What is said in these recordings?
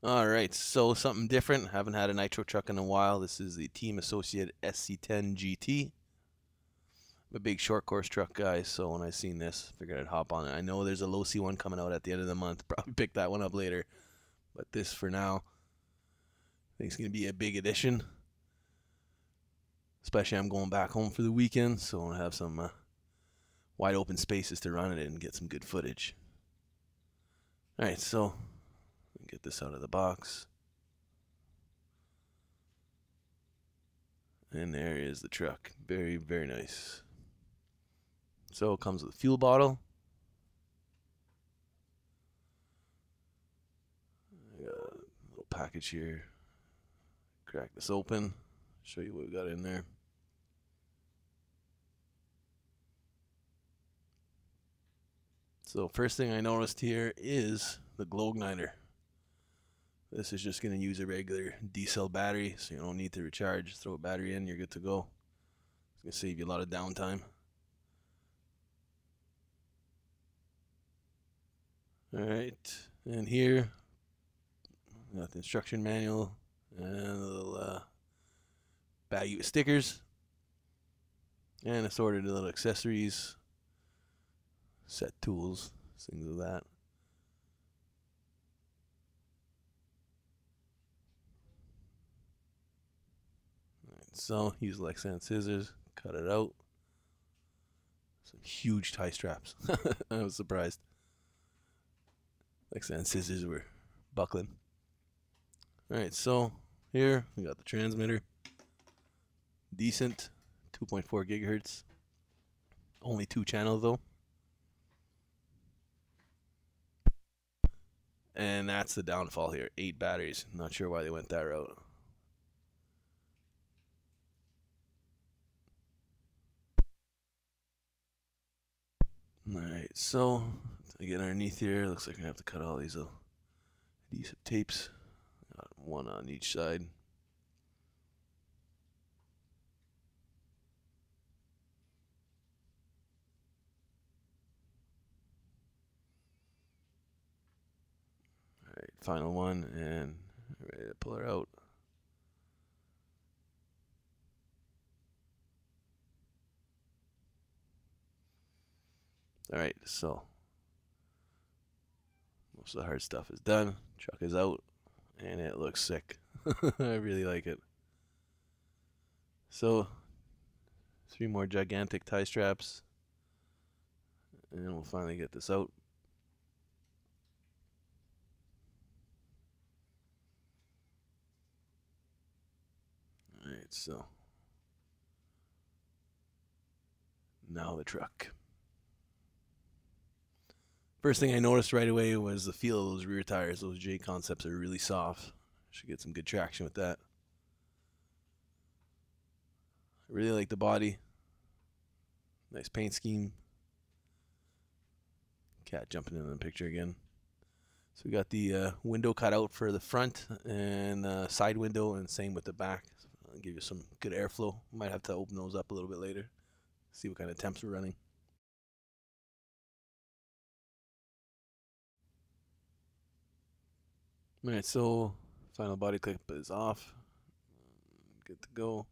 Alright, so something different. Haven't had a nitro truck in a while. This is the Team Associate SC10GT. I'm a big short course truck guy, so when I seen this, figured I'd hop on it. I know there's a low C one coming out at the end of the month. Probably pick that one up later. But this for now, I think it's going to be a big addition. Especially I'm going back home for the weekend, so I want to have some wide open spaces to run it in and get some good footage. Alright, so get this out of the box. And there is the truck. Very, very nice. So it comes with a fuel bottle. I got a little package here. Crack this open. Show you what we got in there. So first thing I noticed here is the glow igniter. This is just going to use a regular D-cell battery, so you don't need to recharge. Throw a battery in, you're good to go. It's going to save you a lot of downtime. Alright, and here, got the instruction manual and a little baggie with stickers. And assorted little accessories, set tools, things like that. So use Lexan scissors, cut it out. Some huge tie straps. I was surprised. Lexan scissors were buckling. Alright, so here we got the transmitter. Decent, 2.4 gigahertz. Only 2 channels though. And that's the downfall here, 8 batteries. Not sure why they went that route. Alright, so to get underneath here, looks like I have to cut all these little adhesive tapes. Got one on each side. Alright, final one, and ready to pull her out. Alright, so most of the hard stuff is done. Truck is out, and it looks sick. I really like it. So 3 more gigantic tie straps, and we'll finally get this out. Alright, so now the truck. First thing I noticed right away was the feel of those rear tires. Those J Concepts are really soft. Should get some good traction with that. I really like the body. Nice paint scheme. Cat jumping in the picture again. So we got the window cut out for the front and side window, and same with the back. So I'll give you some good airflow. Might have to open those up a little bit later. See what kind of temps we're running. Alright, so final body clip is off. Good to go.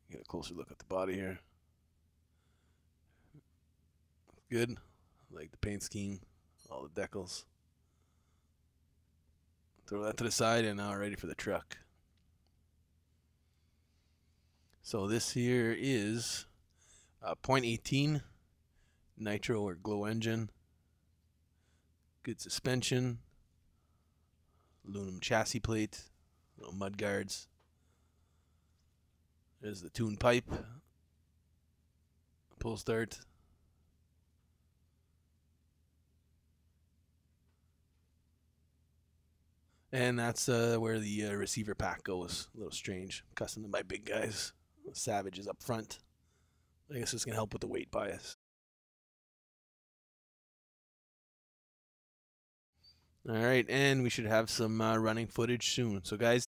Get a closer look at the body here. Good. I like the paint scheme, all the decals. Throw that to the side, and now ready for the truck. So this here is a 0.18 nitro or glow engine. Good suspension, aluminum chassis plate, little mud guards. There's the tune pipe, pull start. And that's where the receiver pack goes. A little strange, custom to my big guys. Savage is up front. I guess it's going to help with the weight bias. Alright, and we should have some running footage soon. So guys,